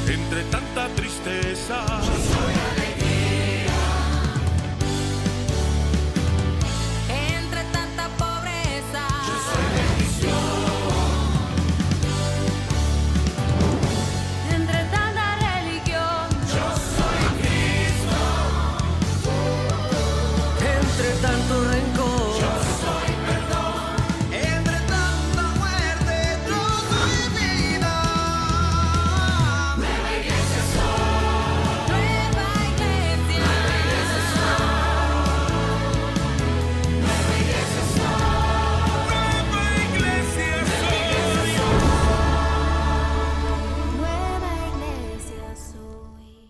entre tanta tristeza. Yo soy alegría. Entre tanta pobreza. Yo soy bendición. Entre tanta religión. Yo soy Cristo. Entre tanto rencor, Yo soy perdón. entre tanta muerte, yo soy vida. Nueva iglesia soy. Nueva iglesia. Nueva iglesia soy. Nueva iglesia soy. Nueva iglesia soy.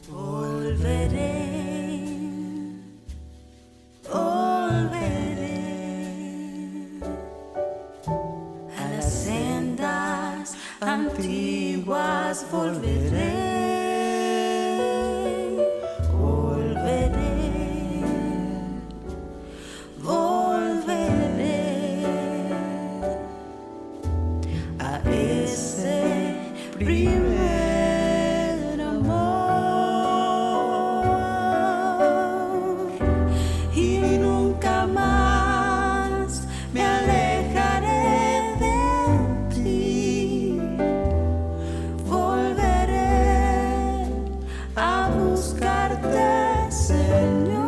Volveré, volveré a las sendas antiguas, volveré, volveré, volveré a ese primer amor y nunca más me alejaré de ti. Volveré a buscarte, Señor.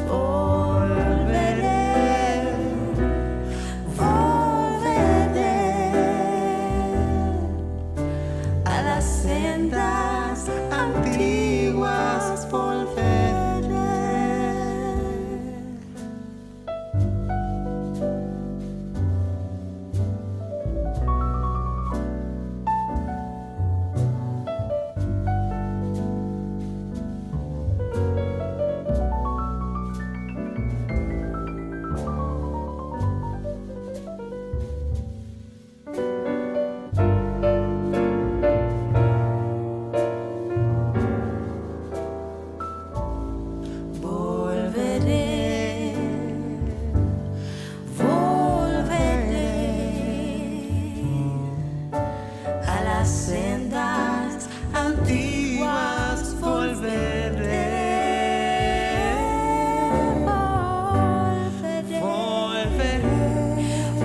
Volveré, volveré a las sendas antiguas, volveré. Volveré, volveré a las sendas antiguas, volveré, volveré,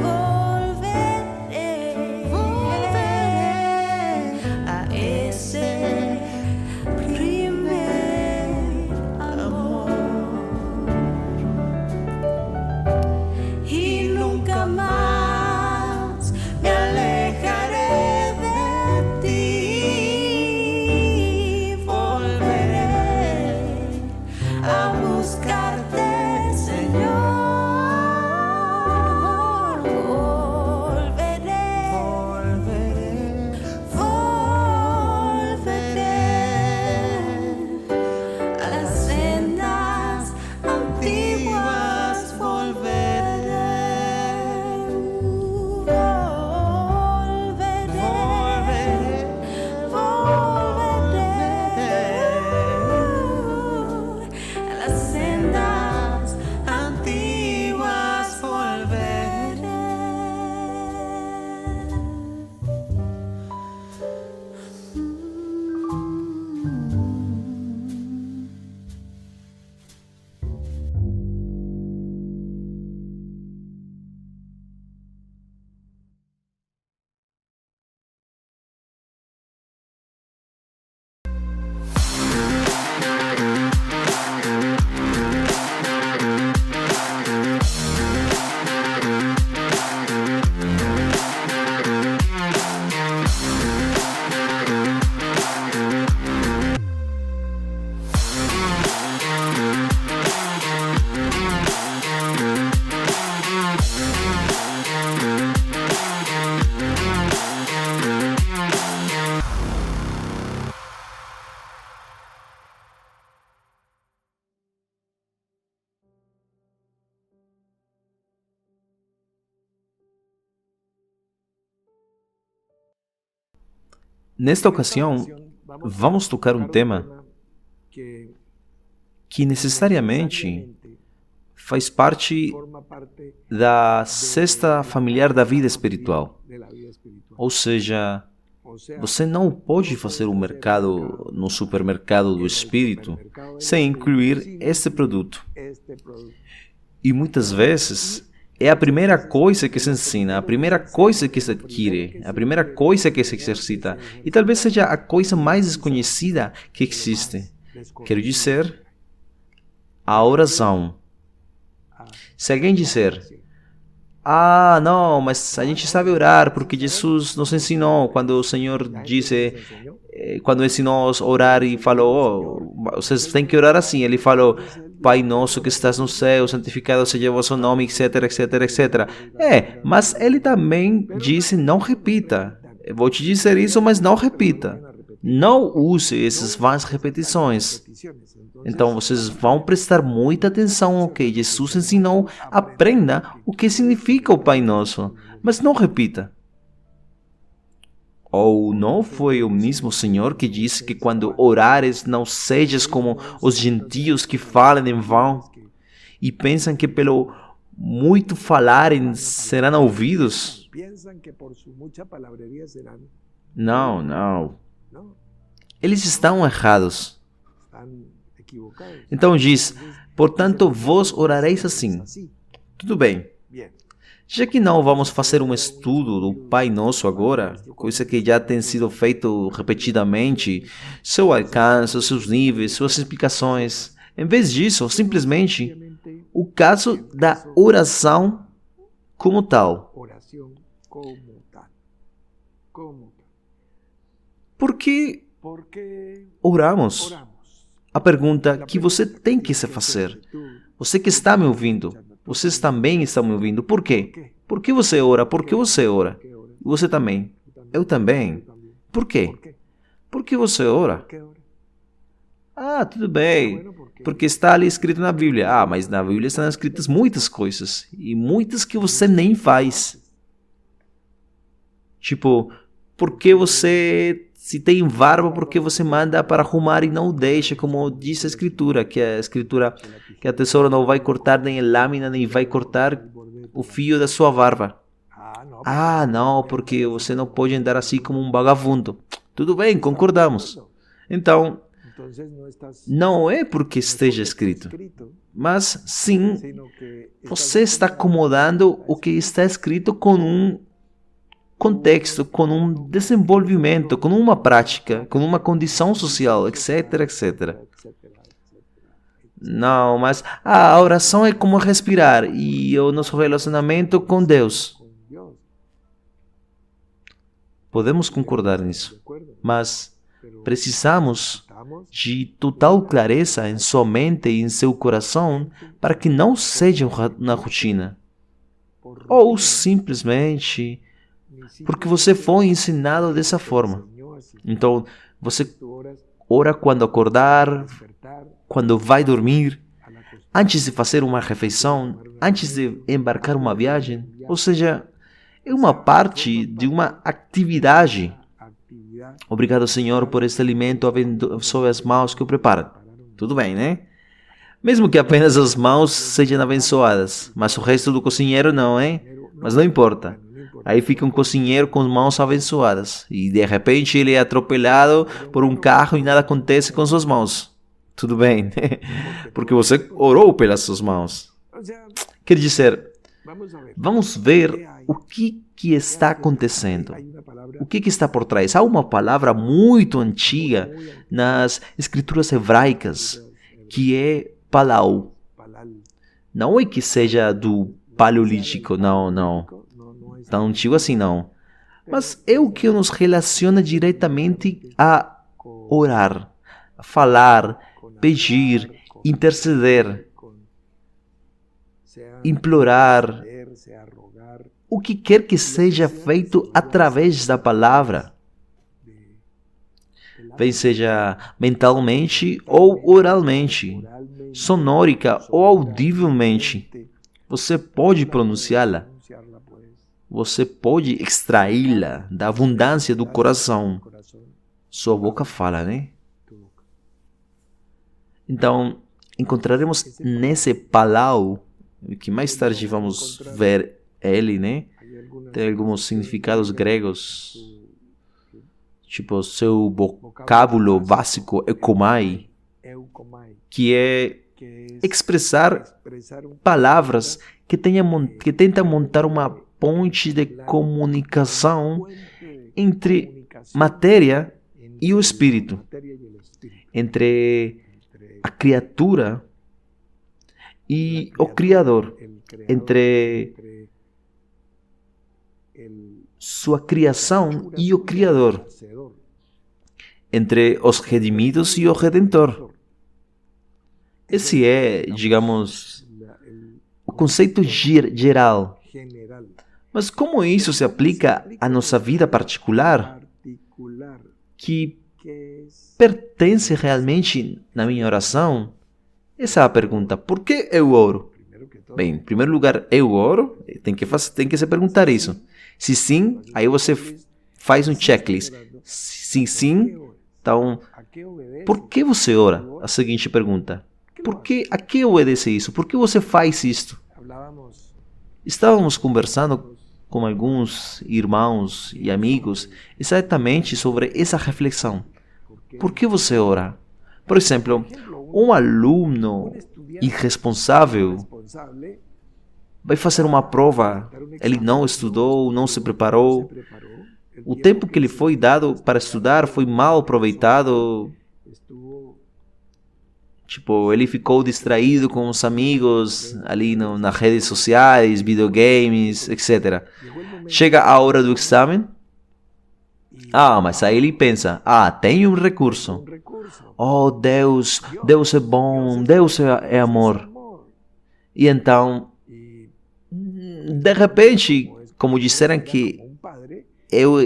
volveré, volveré a ese primer amor y nunca más me alejaré de ti. Volveré a buscarte, Señor. Volveré, volveré, volveré a las sendas antiguas, volveré, volveré, volveré a las sendas antiguas, volveré. Nesta ocasião, vamos tocar um tema que necessariamente faz parte da cesta familiar da vida espiritual. Ou seja, você não pode fazer um mercado no supermercado do espírito sem incluir este produto. E muitas vezes é a primeira coisa que se ensina, a primeira coisa que se adquire, a primeira coisa que se exercita. E talvez seja a coisa mais desconhecida que existe. Quero dizer, a oração. Se alguém dizer, não, mas a gente sabe orar porque Jesus nos ensinou, quando o Senhor disse, quando ensinou a orar e falou, vocês têm que orar assim, ele falou, Pai nosso que estás no céu, santificado seja o vosso nome, etc, etc, etc. Mas ele também disse, não repita. Eu vou te dizer isso, mas não repita. Não use essas vãs repetições. Então, vocês vão prestar muita atenção ao que Jesus ensinou. Aprenda o que significa o Pai Nosso, mas não repita. Ou não foi o mesmo Senhor que disse que quando orares não sejas como os gentios que falam em vão e pensam que pelo muito falarem serão ouvidos? Não. Eles estão errados. Então diz, portanto vós orareis assim. Tudo bem. Já que não vamos fazer um estudo do Pai Nosso agora, coisa que já tem sido feito repetidamente, seu alcance, seus níveis, suas explicações. Em vez disso, simplesmente, o caso da oração como tal. Por que oramos? A pergunta que você tem que se fazer. Você que está me ouvindo, vocês também estão me ouvindo. Por quê? Por que você ora? Por que você ora? Você também. Eu também. Por quê? Por que você ora? Tudo bem. Porque está ali escrito na Bíblia. Mas na Bíblia estão escritas muitas coisas. E muitas que você nem faz. Tipo, por que você... Se tem barba, por que você manda para arrumar e não deixa, como diz a Escritura, que a tesoura não vai cortar nem a lâmina, nem vai cortar o fio da sua barba. Não, porque você não pode andar assim como um vagabundo. Tudo bem, concordamos. Então, não é porque esteja escrito, mas sim, você está acomodando o que está escrito com um contexto, com um desenvolvimento, com uma prática, com uma condição social, etc, etc. Não, mas a oração é como respirar e o nosso relacionamento com Deus. Podemos concordar nisso, mas precisamos de total clareza em sua mente e em seu coração para que não seja uma rotina. Ou simplesmente porque você foi ensinado dessa forma. Então, você ora quando acordar, quando vai dormir, antes de fazer uma refeição, antes de embarcar uma viagem. Ou seja, é uma parte de uma atividade. Obrigado, Senhor, por este alimento, abençoe as mãos que o preparam. Tudo bem, né? Mesmo que apenas as mãos sejam abençoadas, mas o resto do cozinheiro não, hein? Mas não importa. Aí fica um cozinheiro com mãos abençoadas. E de repente ele é atropelado por um carro e nada acontece com suas mãos. Tudo bem, porque você orou pelas suas mãos. Quer dizer, vamos ver o que está acontecendo. O que está por trás? Há uma palavra muito antiga nas escrituras hebraicas, que é palau. Não é que seja do paleolítico, não. Tão antigo assim, não. Mas é o que nos relaciona diretamente a orar, a falar, pedir, interceder, implorar, o que quer que seja feito através da palavra, bem seja mentalmente ou oralmente, sonórica ou audivelmente, você pode pronunciá-la. Você pode extraí-la da abundância do coração. Sua boca fala, né? Então, encontraremos nesse Palau, que mais tarde vamos ver ele, né? Tem alguns significados gregos, tipo seu vocábulo básico, eukomai, que é expressar palavras que tentam montar uma ponte de comunicação entre matéria e o espírito, entre a criatura e o Criador, entre sua criação e o Criador, entre os redimidos e o Redentor. Esse é, digamos, o conceito geral. Mas como isso se aplica à nossa vida particular, que pertence realmente na minha oração? Essa é a pergunta. Por que eu oro? Bem, em primeiro lugar, eu oro? Tem que se perguntar isso. Se sim, aí você faz um checklist. Se sim, então, por que você ora? A seguinte pergunta. A que obedece isso? Por que você faz isto? Estávamos conversando com alguns irmãos e amigos exatamente sobre essa reflexão. Por que você ora? Por exemplo, um aluno irresponsável vai fazer uma prova, ele não estudou, não se preparou, o tempo que lhe foi dado para estudar foi mal aproveitado, tipo, ele ficou distraído com os amigos ali nas redes sociais, videogames, etc. Chega a hora do exame, mas aí ele pensa, tem um recurso. Oh, Deus é bom, Deus é amor. E então, de repente, como disseram que eu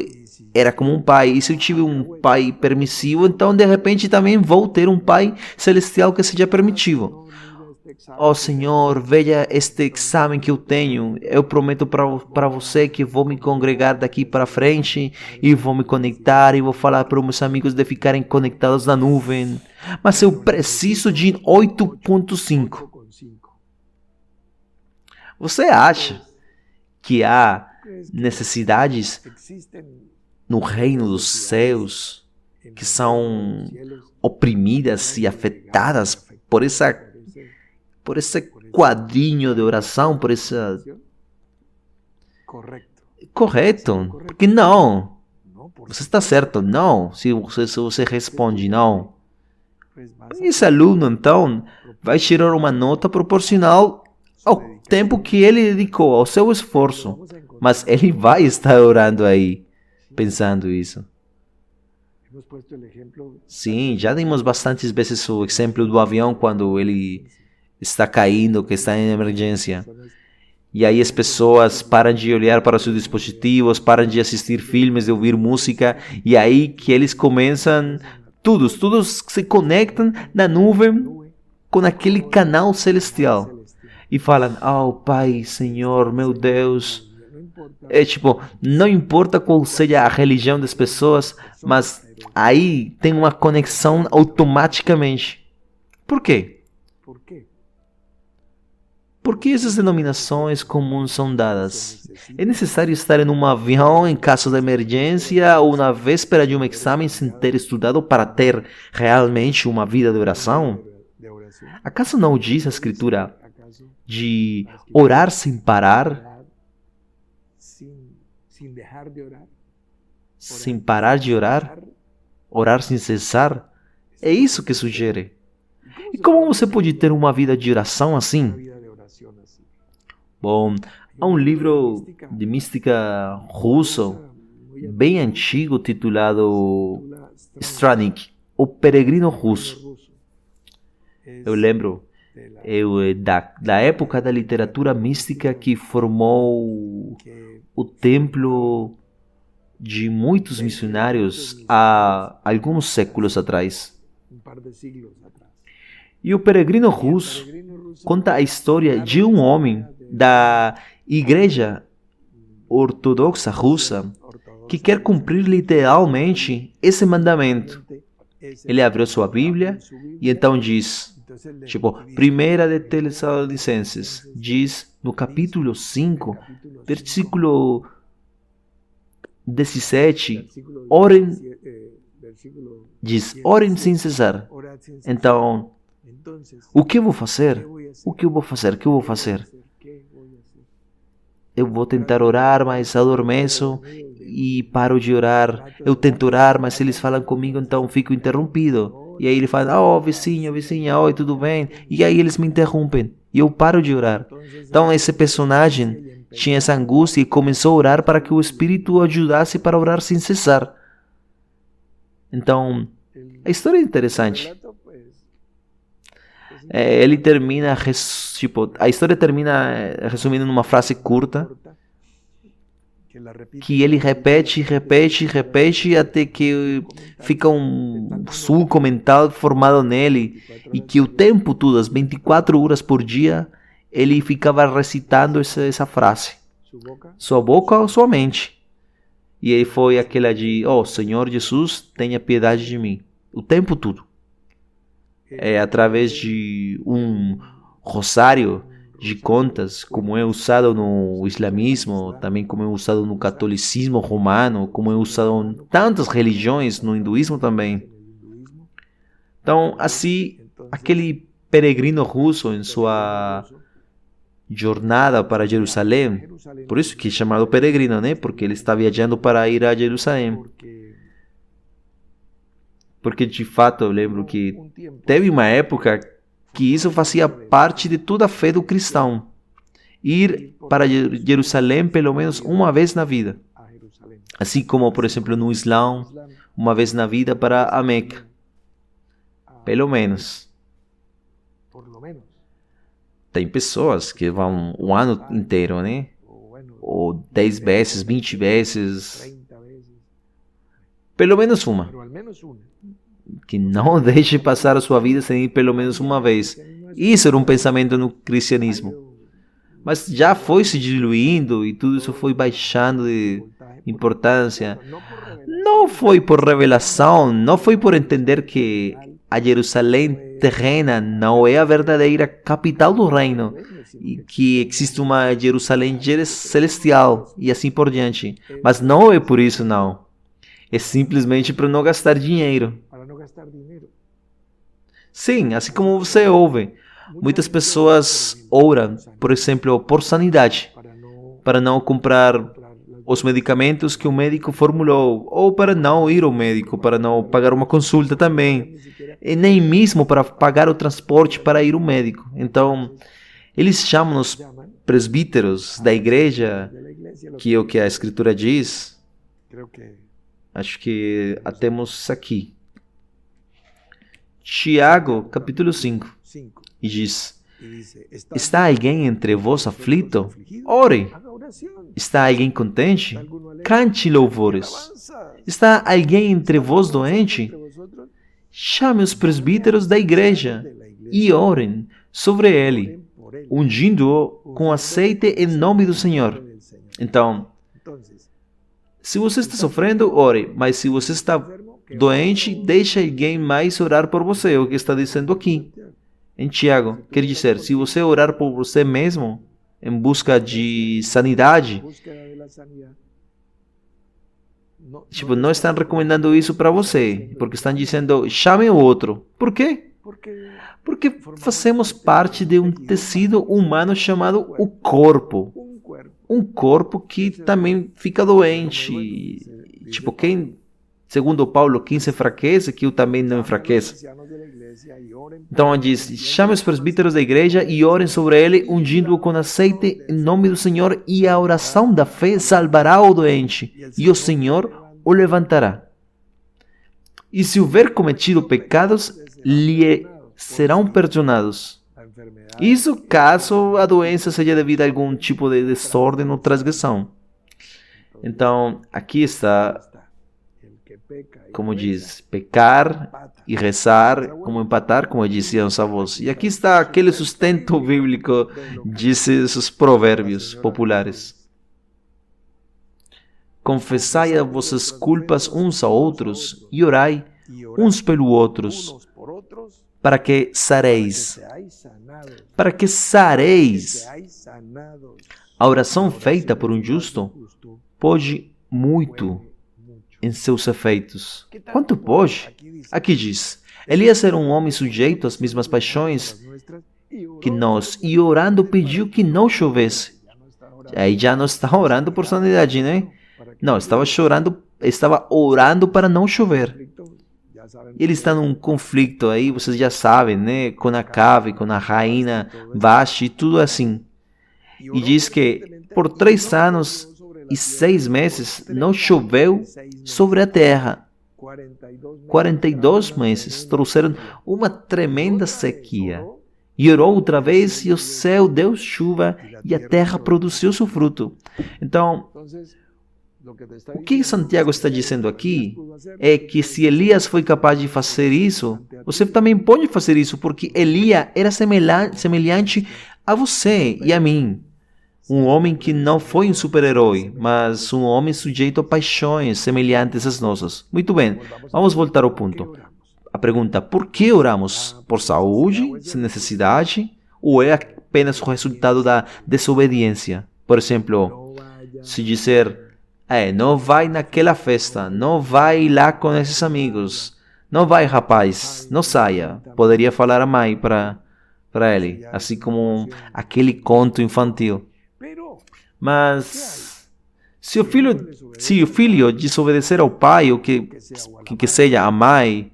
era como um pai, e se eu tive um pai permissivo, então de repente também vou ter um pai celestial que seja permitivo. Oh Senhor, veja este exame que eu tenho. Eu prometo para você que vou me congregar daqui para frente e vou me conectar e vou falar para os meus amigos de ficarem conectados na nuvem. Mas eu preciso de 8.5. Você acha que há necessidades no reino dos céus que são oprimidas e afetadas por esse quadrinho de oração, por essa... Correto. Porque não. Você está certo, não. Se você responde não. Esse aluno, então, vai tirar uma nota proporcional ao tempo que ele dedicou, ao seu esforço. Mas ele vai estar orando aí, pensando isso. Sim, já dimos bastantes vezes o exemplo do avião quando ele está caindo, que está em emergência. E aí as pessoas param de olhar para seus dispositivos, param de assistir filmes, de ouvir música, e aí que eles começam, todos se conectam na nuvem com aquele canal celestial. E falam, Pai, Senhor, meu Deus. É tipo, não importa qual seja a religião das pessoas, mas aí tem uma conexão automaticamente. Por quê? Por que essas denominações comuns são dadas? É necessário estar em um avião em caso de emergência ou na véspera de um exame sem ter estudado para ter realmente uma vida de oração? Acaso não diz a Escritura de orar sem parar? Sem parar de orar? Orar sem cessar? É isso que sugere. E como você pode ter uma vida de oração assim? Bom, há um livro de mística russo, bem antigo, titulado Stranik, O Peregrino Russo. Eu lembro da época da literatura mística que formou o templo de muitos missionários há alguns séculos atrás. E o Peregrino Russo conta a história de um homem da Igreja Ortodoxa Russa que quer cumprir literalmente esse mandamento. Ele abriu sua Bíblia e então diz, tipo, 1 de Tessalonicenses, diz no capítulo 5, versículo 17, orem, diz, orem sem cessar. Então, o que eu vou fazer? O que eu vou fazer? O que eu vou fazer? Eu vou tentar orar, mas adormeço e paro de orar. Eu tento orar, mas eles falam comigo, então fico interrompido. E aí ele fala, oh, vizinho, vizinha, oi, tudo bem? E aí eles me interrompem e eu paro de orar. Então esse personagem tinha essa angústia e começou a orar para que o Espírito o ajudasse para orar sem cessar. Então, a história é interessante. Ele termina, tipo, a história termina resumindo numa frase curta, que ele repete até que fica um sulco mental formado nele e que o tempo todo, as 24 horas por dia, ele ficava recitando essa frase. Sua boca ou sua mente. E ele foi aquela de, oh, Senhor Jesus, tenha piedade de mim. O tempo todo. Através de um rosário de contas, como é usado no islamismo, também como é usado no catolicismo romano, como é usado em tantas religiões, no hinduísmo também. Então, assim, aquele peregrino russo em sua jornada para Jerusalém, por isso que é chamado peregrino, né? Porque ele está viajando para ir a Jerusalém. Porque de fato eu lembro que teve uma época que isso fazia parte de toda a fé do cristão. Ir para Jerusalém pelo menos uma vez na vida. Assim como, por exemplo, no Islã, uma vez na vida para a Meca. Pelo menos. Tem pessoas que vão um ano inteiro, né? Ou 10 vezes, 20 vezes. Pelo menos uma. Que não deixe passar a sua vida sem ir pelo menos uma vez. Isso era um pensamento no cristianismo. Mas já foi se diluindo e tudo isso foi baixando de importância. Não foi por revelação, não foi por entender que a Jerusalém terrena não é a verdadeira capital do reino e que existe uma Jerusalém celestial e assim por diante. Mas não é por isso, não. É simplesmente para não gastar dinheiro. Sim, assim como você ouve. Muitas pessoas oram, por exemplo, por sanidade, para não comprar os medicamentos que o médico formulou, ou para não ir ao médico, para não pagar uma consulta também, e nem mesmo para pagar o transporte para ir ao médico. Então, eles chamam os presbíteros da igreja, que é o que a Escritura diz. Acho que a temos aqui. Tiago, capítulo 5. E diz, está alguém entre vós aflito? Ore. Está alguém contente? Cante louvores. Está alguém entre vós doente? Chame os presbíteros da igreja e orem sobre ele, ungindo-o com azeite em nome do Senhor. Então, se você está sofrendo, ore. Mas se você está doente, deixe alguém mais orar por você. É o que está dizendo aqui. Em Tiago, quer dizer, se você orar por você mesmo, em busca de sanidade, tipo, não estão recomendando isso para você, porque estão dizendo, chame o outro. Por quê? Porque fazemos parte de um tecido humano chamado o corpo. Um corpo que também fica doente. Tipo, quem, segundo Paulo, quem se enfraquece, que eu também não enfraqueça. Então ele diz, chame os presbíteros da igreja e orem sobre ele, ungindo-o com azeite em nome do Senhor, e a oração da fé salvará o doente, e o Senhor o levantará. E se houver cometido pecados, lhe serão perdonados. Isso caso a doença seja devido a algum tipo de desordem ou transgressão. Então, aqui está, como diz, pecar e rezar, como empatar, como diziam os avós. E aqui está aquele sustento bíblico, dizem os provérbios populares. confessai as vossas culpas uns a outros e orai uns pelos outros, para que sareis. Para que sareis. A oração feita por um justo pode muito em seus efeitos. Quanto pode? Aqui diz: Elias era um homem sujeito às mesmas paixões que nós, e orando pediu que não chovesse. Aí já não está orando por sanidade, né? Não, estava orando para não chover. Ele está num conflito aí, vocês já sabem, né? Com Acabe, com a rainha Vasti, tudo assim. E diz que por 3 anos e 6 meses não choveu sobre a terra. 42 meses trouxeram uma tremenda sequia. E orou outra vez, e o céu deu chuva, e a terra produziu seu fruto. Então, o que Santiago está dizendo aqui é que se Elias foi capaz de fazer isso, você também pode fazer isso, porque Elias era semelhante a você e a mim. Um homem que não foi um super-herói, mas um homem sujeito a paixões semelhantes às nossas. Muito bem, vamos voltar ao ponto. A pergunta: por que oramos? Por saúde, sem necessidade, ou é apenas o resultado da desobediência? Por exemplo, se dizer: não vai naquela festa, não vai lá com esses amigos, não vai, rapaz, não saia. Poderia falar a mãe para ele, assim como aquele conto infantil. Mas se o filho desobedecer ao pai, ou que seja a mãe,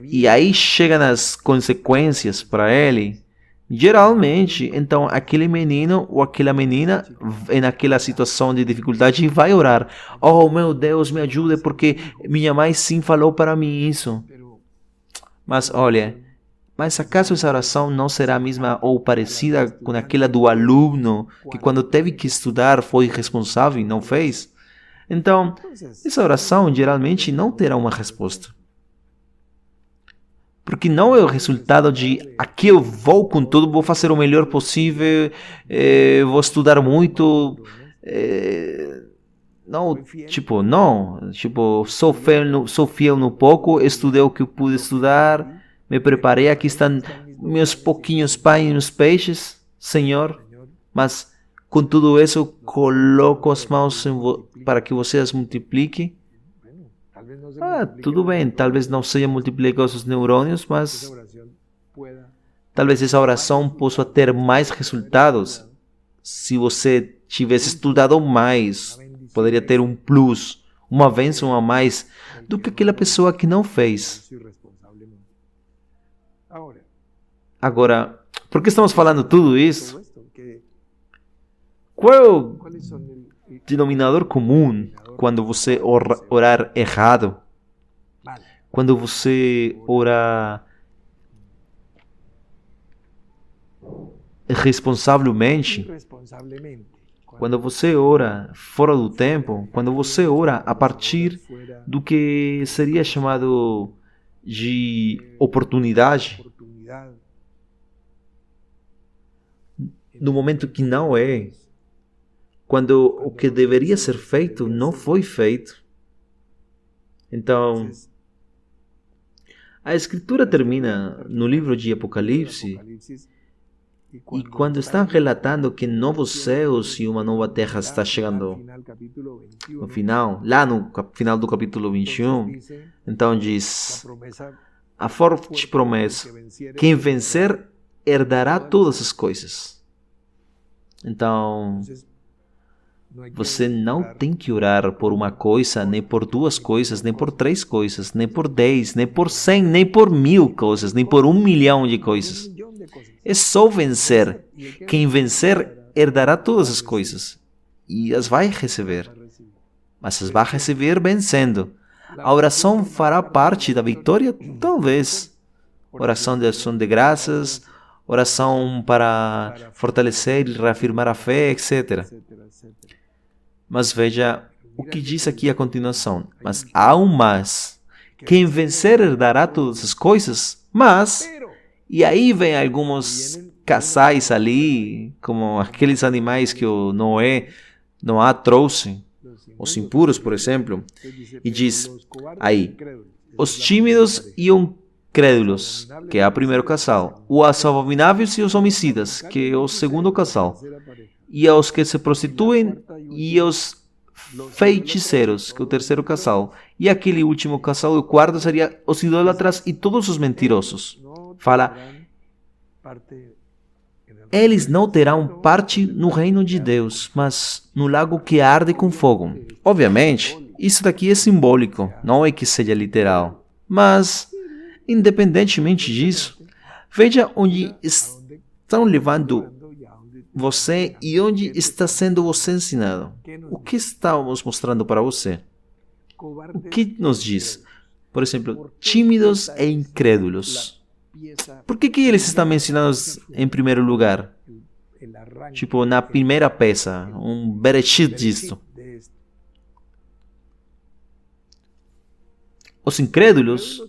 e aí chegam as consequências para ele, geralmente, então, aquele menino ou aquela menina, naquela situação de dificuldade, vai orar. Oh, meu Deus, me ajude, porque minha mãe sim falou para mim isso. Mas, olha, acaso essa oração não será a mesma ou parecida com aquela do aluno que quando teve que estudar foi responsável e não fez? Então, essa oração geralmente não terá uma resposta. Porque não é o resultado de aqui eu vou com tudo, vou fazer o melhor possível, vou estudar muito. Sou fiel no pouco, estudei o que eu pude estudar, me preparei, aqui estão meus pouquinhos pães e meus peixes, Senhor, mas com tudo isso coloco as mãos para que você as multiplique. Tudo bem, talvez não seja multiplicar os neurônios, mas talvez essa oração possa ter mais resultados. Se você tivesse estudado mais, poderia ter um plus, uma bênção a mais do que aquela pessoa que não fez. Agora, por que estamos falando tudo isso? Qual é o denominador comum quando você orar errado? Quando você ora irresponsavelmente? Quando você ora fora do tempo? Quando você ora a partir do que seria chamado de oportunidade? No momento que não é. Quando o que deveria ser feito não foi feito. Então, a Escritura termina no livro de Apocalipse, e quando estão relatando que novos céus e uma nova terra está chegando no final, lá no final do capítulo 21, então diz a forte promessa: quem vencer herdará todas as coisas. Então, você não tem que orar por uma coisa, nem por 2 coisas, nem por 3 coisas, nem por 10, nem por 100, nem por 1000 coisas, nem por 1 milhão de coisas. É só vencer. Quem vencer herdará todas as coisas e as vai receber. Mas as vai receber vencendo. A oração fará parte da vitória? Talvez. Oração de ação de graças, oração para fortalecer e reafirmar a fé, etc. Mas veja o que diz aqui a continuação. Mas há um mas. Quem vencer herdará todas as coisas, mas... E aí vem alguns casais ali, como aqueles animais que o Noé trouxe. os impuros, por exemplo, e diz aí, os tímidos e incrédulos, que é o primeiro casal, os abomináveis e os homicidas, que é o segundo casal, e aos que se prostituem e os feiticeiros, que é o terceiro casal, e aquele último casal, o quarto, seria os idólatras e todos os mentirosos. Fala, eles não terão parte no reino de Deus, mas no lago que arde com fogo. Obviamente, isso daqui é simbólico, não é que seja literal. Mas, independentemente disso, veja onde estão levando você e onde está sendo você ensinado. O que estamos mostrando para você? O que nos diz? Por exemplo, tímidos e incrédulos. Por que eles estão mencionados em primeiro lugar? Tipo, na primeira peça, um berechit disto. Os incrédulos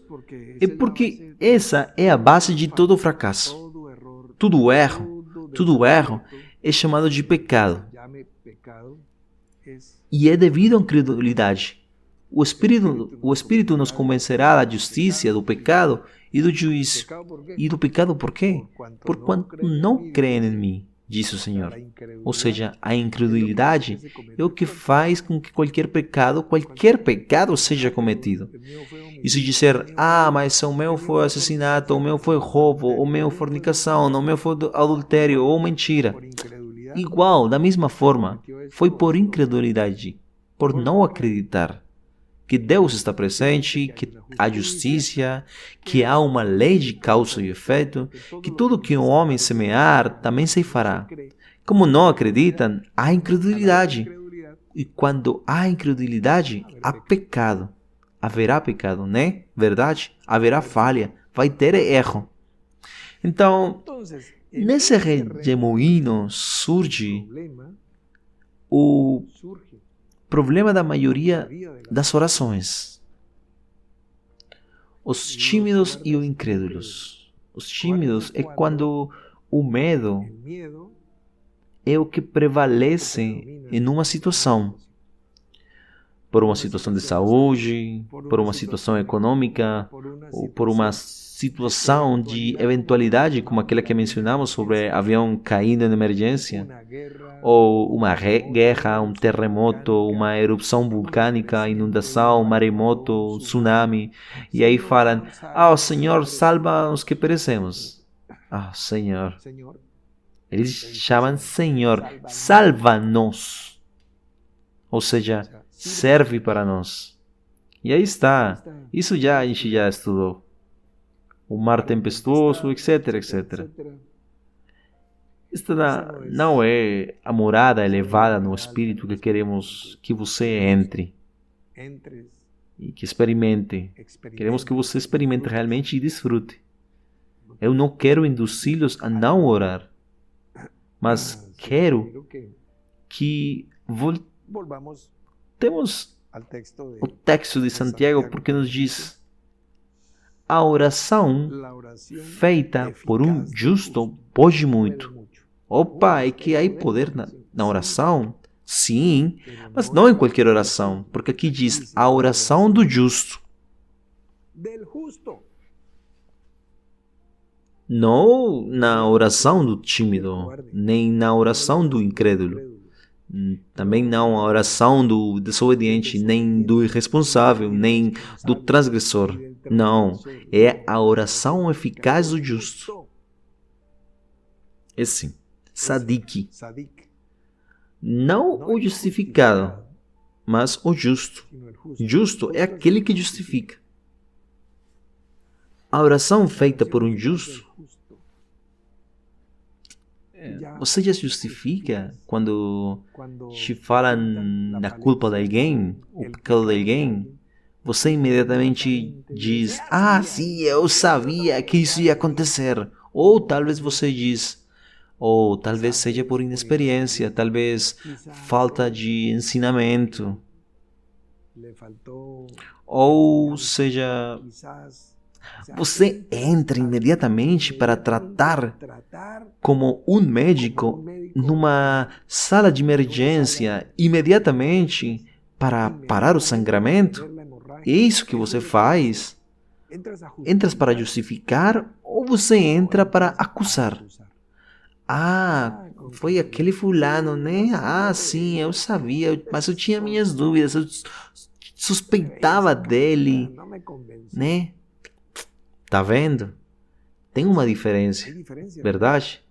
é porque essa é a base de todo fracasso. Todo erro é chamado de pecado. E é devido à incredulidade. O Espírito nos convencerá da justiça, do pecado e do juízo. E do pecado por quê? Por quanto não creem em mim, disse o Senhor. Ou seja, a incredulidade é o que faz com que qualquer pecado seja cometido. E se dizer, mas o meu foi assassinato, o meu foi roubo, o meu fornicação, o meu foi adultério ou mentira. Igual, da mesma forma, foi por incredulidade, por não acreditar que Deus está presente, que há justiça, que há uma lei de causa e efeito, que tudo que um homem semear também se fará. Como não acreditam, há incredulidade. E quando há incredulidade, há pecado. Haverá pecado, né? Verdade? Haverá falha, vai ter erro. Então, nesse redemoinho surge o problema da maioria das orações. Os tímidos e os incrédulos. Os tímidos é quando o medo é o que prevalece em uma situação. Por uma situação de saúde, por uma situação econômica, ou por uma situação de eventualidade, como aquela que mencionamos sobre avião caindo em emergência, ou uma guerra, um terremoto, uma erupção vulcânica, inundação, maremoto, tsunami, e aí falam, Senhor, salva os que perecemos. Senhor. Eles chamam Senhor, salva-nos. Ou seja, serve para nós. E aí está. Isso a gente já estudou. O mar tempestuoso, etc, etc. Esta não é a morada elevada no Espírito que queremos que você entre e que experimente. Queremos que você experimente realmente e desfrute. Eu não quero induzi-los a não orar, mas quero que voltemos o texto de Santiago, porque nos diz: a oração feita por um justo pode muito. Opa, é que há poder na oração? Sim, mas não em qualquer oração, porque aqui diz a oração do justo. Não na oração do tímido, nem na oração do incrédulo. Também não a oração do desobediente, nem do irresponsável, nem do transgressor. Não, é a oração eficaz do justo. Esse, sadik. Não o justificado, mas o justo. Justo é aquele que justifica. A oração feita por um justo, você já justifica quando te falam da culpa de alguém, o pecado de alguém? Você imediatamente diz, sim, eu sabia que isso ia acontecer. Ou talvez você diz, ou talvez seja por inexperiência, talvez falta de ensinamento. Ou seja, você entra imediatamente para tratar como um médico numa sala de emergência, imediatamente para parar o sangramento? É isso que você faz? Entras para justificar ou você entra para acusar? Ah, foi aquele fulano, né? Ah, sim, eu sabia, mas eu tinha minhas dúvidas, eu suspeitava dele, né? Tá vendo? Tem uma diferença, verdade?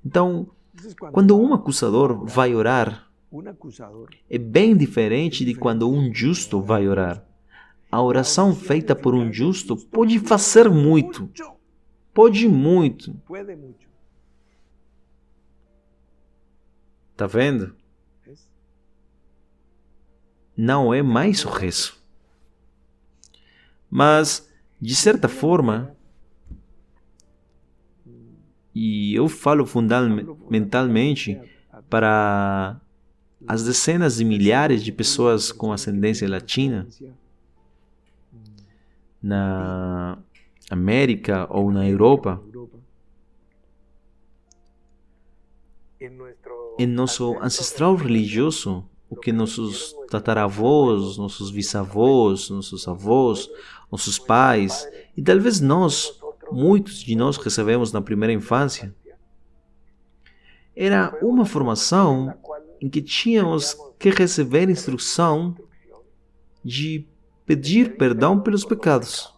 Então, quando um acusador vai orar, é bem diferente de quando um justo vai orar. A oração feita por um justo pode fazer muito. Pode muito. Tá vendo? Não é mais o rezo. Mas, de certa forma, e eu falo fundamentalmente para as dezenas de milhares de pessoas com ascendência latina na América ou na Europa, em nosso ancestral religioso, o que nossos tataravós, nossos bisavós, nossos avós, nossos pais e talvez nós, muitos de nós recebemos na primeira infância, era uma formação em que tínhamos que receber instrução de pedir perdão pelos pecados.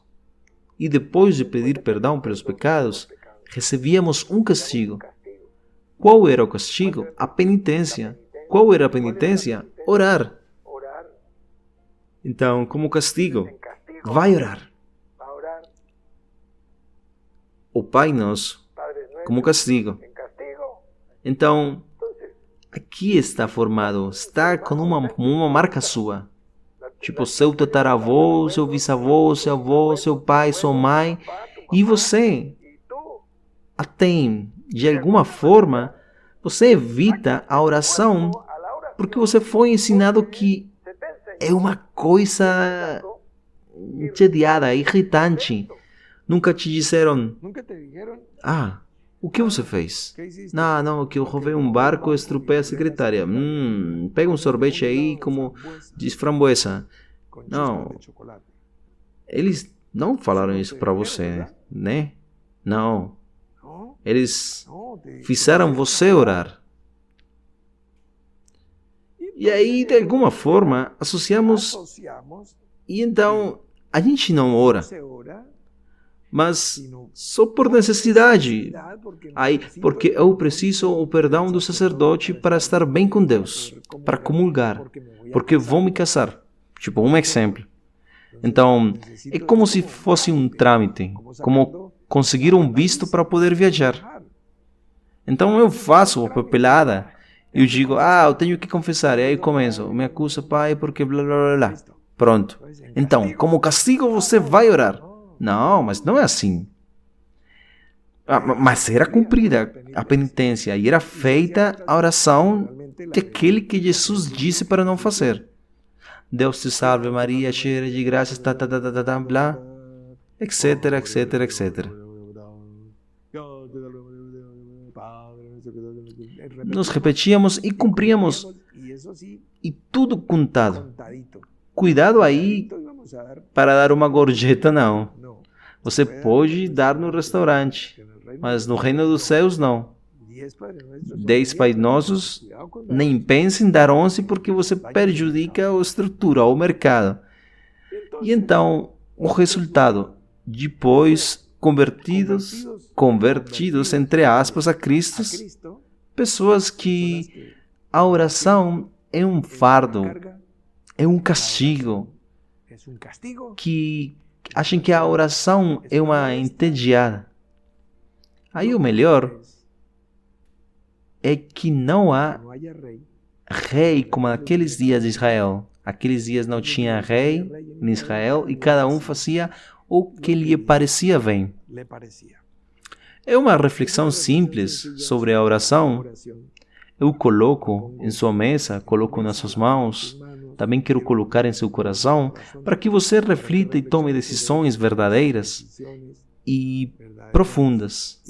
E depois de pedir perdão pelos pecados, recebíamos um castigo. Qual era o castigo? A penitência. Qual era a penitência? Orar. Então, como castigo, vai orar. O Pai Nosso, como castigo. Então, aqui está formado, está com uma marca sua. Tipo, seu tataravô, seu bisavô, seu avô, seu pai, sua mãe. E você a tem, de alguma forma, você evita a oração porque você foi ensinado que é uma coisa entediada, irritante. Nunca te disseram, ah, o que você fez? Não, que eu roubei um barco e estrupei a secretária. Pega um sorvete aí como diz framboesa. Não, eles não falaram isso para você, né? Não, eles fizeram você orar. E aí, de alguma forma, associamos, e então a gente não ora, mas só por necessidade. Aí, porque eu preciso o perdão do sacerdote para estar bem com Deus, para comungar, porque vou me casar. Tipo, um exemplo. Então, é como se fosse um trâmite, como conseguir um visto para poder viajar. Então eu faço a papelada, eu digo, eu tenho que confessar, e aí começo, me acusa, pai, porque blá blá blá. Pronto. Então, como castigo você vai orar. Não, mas não é assim. Mas era cumprida a penitência e era feita a oração daquele que Jesus disse para não fazer. Deus te salve Maria, cheia de graças, blá, etc, etc, etc. Nós repetíamos e cumpríamos, e tudo contado. Cuidado aí para dar uma gorjeta, não. Você pode dar no restaurante, mas no reino dos céus não. 10 Pai Nossos, nem pense em dar 11 porque você prejudica a estrutura, o mercado. E então, o resultado, depois convertidos entre aspas a Cristo, pessoas que a oração é um fardo, é um castigo, que acham que a oração é uma entediada. Aí o melhor é que não há rei como naqueles dias de Israel. Aqueles dias não tinha rei em Israel e cada um fazia o que lhe parecia bem. É uma reflexão simples sobre a oração. Eu coloco em sua mesa, coloco nas suas mãos, também quero colocar em seu coração, para que você reflita e tome decisões verdadeiras e profundas.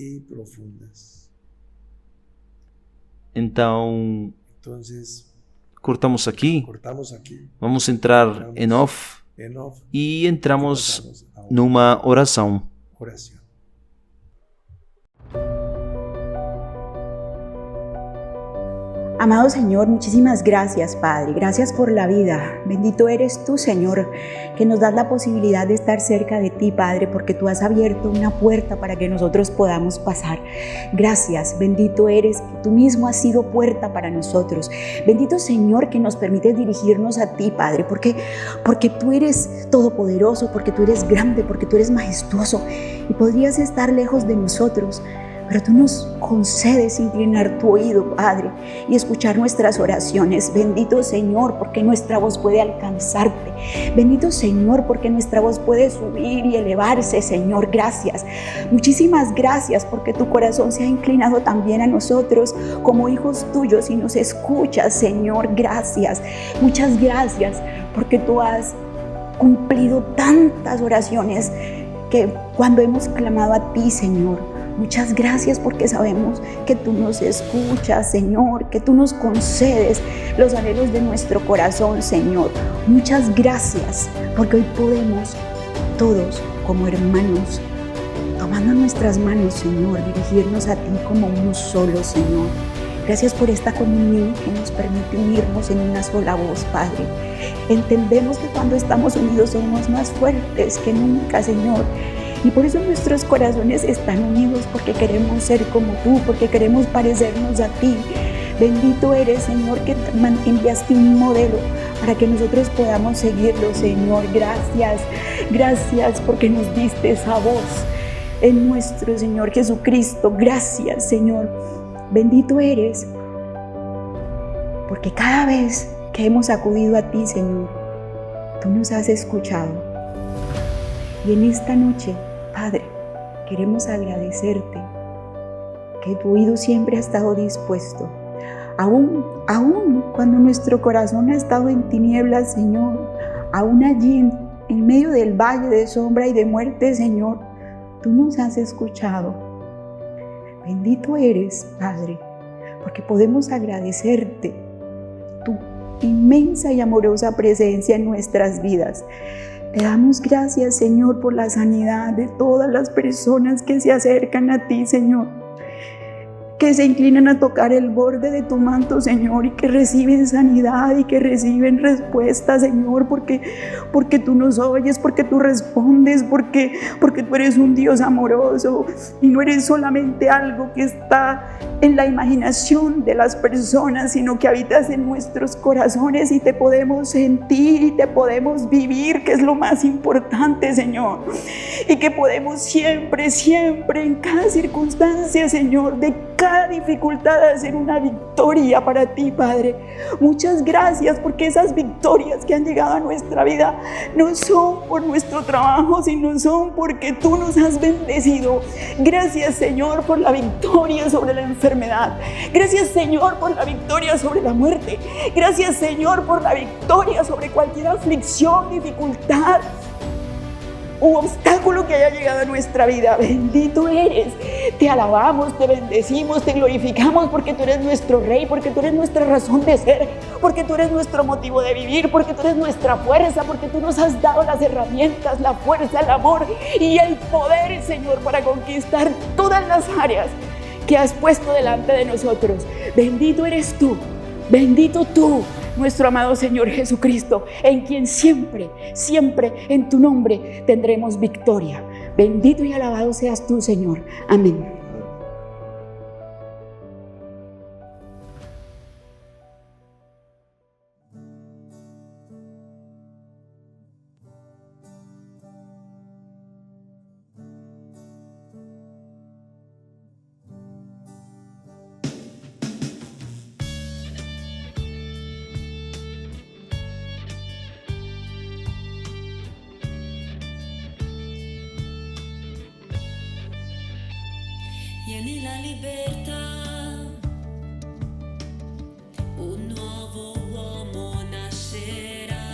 Então, Cortamos aqui, cortamos aqui, vamos entrar em off en off, e entramos pasamos a una numa oração. oración. Amado Señor, muchísimas gracias, Padre. Gracias por la vida. Bendito eres tú, Señor, que nos das la posibilidad de estar cerca de ti, Padre, porque tú has abierto una puerta para que nosotros podamos pasar. Gracias, bendito eres, que tú mismo has sido puerta para nosotros. Bendito Señor, que nos permites dirigirnos a ti, Padre, porque tú eres todopoderoso, porque tú eres grande, porque tú eres majestuoso y podrías estar lejos de nosotros. Pero tú nos concedes inclinar tu oído, Padre, y escuchar nuestras oraciones. Bendito Señor, porque nuestra voz puede alcanzarte. Bendito Señor, porque nuestra voz puede subir y elevarse, Señor. Gracias. Muchísimas gracias, porque tu corazón se ha inclinado también a nosotros como hijos tuyos y nos escuchas, Señor. Gracias. Muchas gracias, porque tú has cumplido tantas oraciones que cuando hemos clamado a ti, Señor. Muchas gracias porque sabemos que tú nos escuchas, Señor, que tú nos concedes los anhelos de nuestro corazón, Señor. Muchas gracias porque hoy podemos todos como hermanos, tomando nuestras manos, Señor, dirigirnos a ti como uno solo, Señor. Gracias por esta comunión que nos permite unirnos en una sola voz, Padre. Entendemos que cuando estamos unidos somos más fuertes que nunca, Señor. Y por eso nuestros corazones están unidos, porque queremos ser como tú, porque queremos parecernos a ti. Bendito eres, Señor, que enviaste un modelo para que nosotros podamos seguirlo, Señor. Gracias, gracias porque nos diste esa voz en nuestro Señor Jesucristo. Gracias, Señor. Bendito eres, porque cada vez que hemos acudido a ti, Señor, tú nos has escuchado. Y en esta noche, Padre, queremos agradecerte que tu oído siempre ha estado dispuesto. Aún cuando nuestro corazón ha estado en tinieblas, Señor, aún allí en medio del valle de sombra y de muerte, Señor, tú nos has escuchado. Bendito eres, Padre, porque podemos agradecerte tu inmensa y amorosa presencia en nuestras vidas. Te damos gracias, Señor, por la sanidad de todas las personas que se acercan a ti, Señor, que se inclinan a tocar el borde de tu manto, Señor, y que reciben sanidad y que reciben respuesta, Señor, porque tú nos oyes, porque tú respondes, porque tú eres un Dios amoroso y no eres solamente algo que está en la imaginación de las personas, sino que habitas en nuestros corazones y te podemos sentir y te podemos vivir, que es lo más importante, Señor, y que podemos siempre, siempre, en cada circunstancia, Señor, de cada dificultad hacer una victoria para ti, Padre. Muchas gracias, porque esas victorias que han llegado a nuestra vida no son por nuestro trabajo, sino son porque tú nos has bendecido. Gracias, Señor, por la victoria sobre la enfermedad. Gracias, Señor, por la victoria sobre la muerte. Gracias, Señor, por la victoria sobre cualquier aflicción, dificultad u obstáculo que haya llegado a nuestra vida. Bendito eres. Te alabamos, te bendecimos, te glorificamos, porque tú eres nuestro Rey, porque tú eres nuestra razón de ser, porque tú eres nuestro motivo de vivir, porque tú eres nuestra fuerza, porque tú nos has dado las herramientas, la fuerza, el amor y el poder, Señor, para conquistar todas las áreas que has puesto delante de nosotros. Bendito eres tú, bendito tú, nuestro amado Señor Jesucristo, en quien siempre, siempre en tu nombre tendremos victoria. Bendito y alabado seas tú, Señor. Amén. Vieni la libertà, un nuovo uomo nascerà.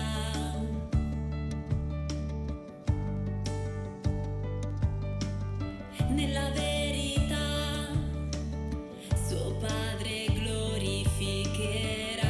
Nella verità, suo Padre glorificherà.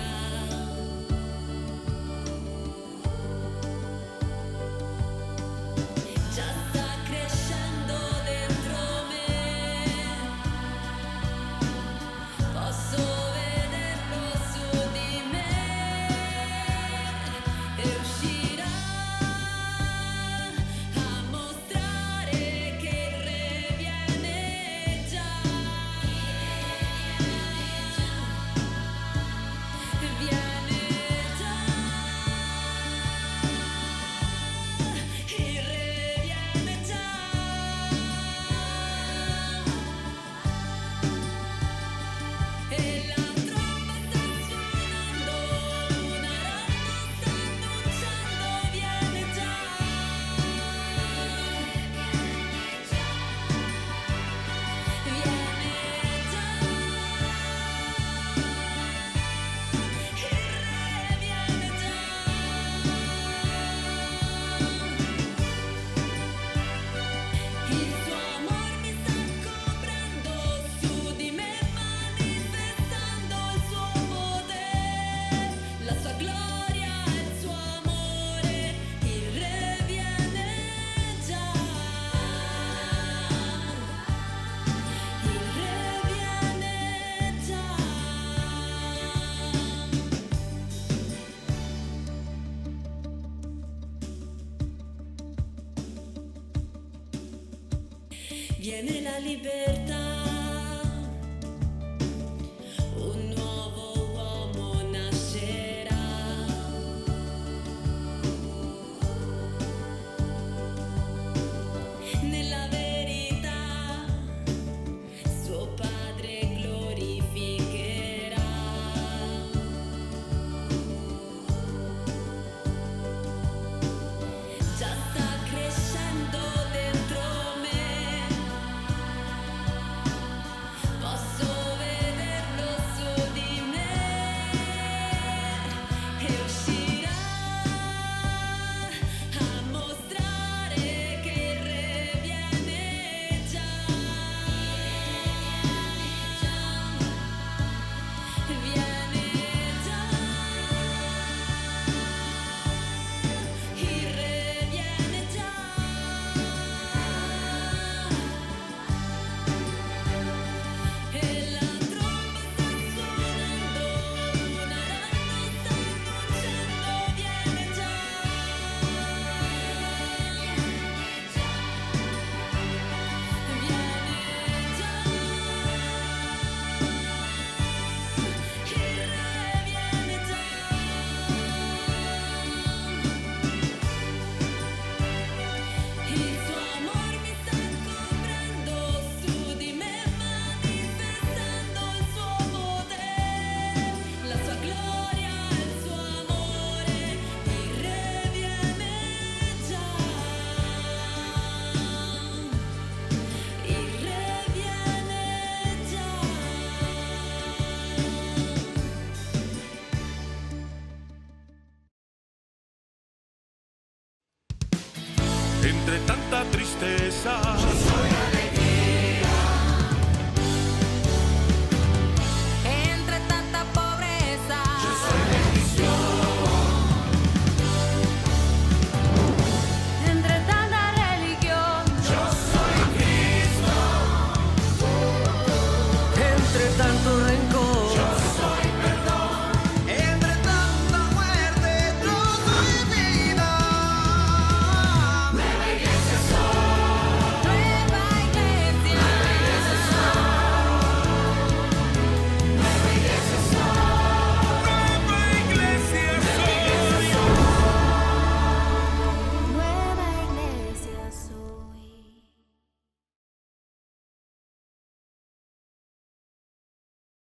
viene la libertà.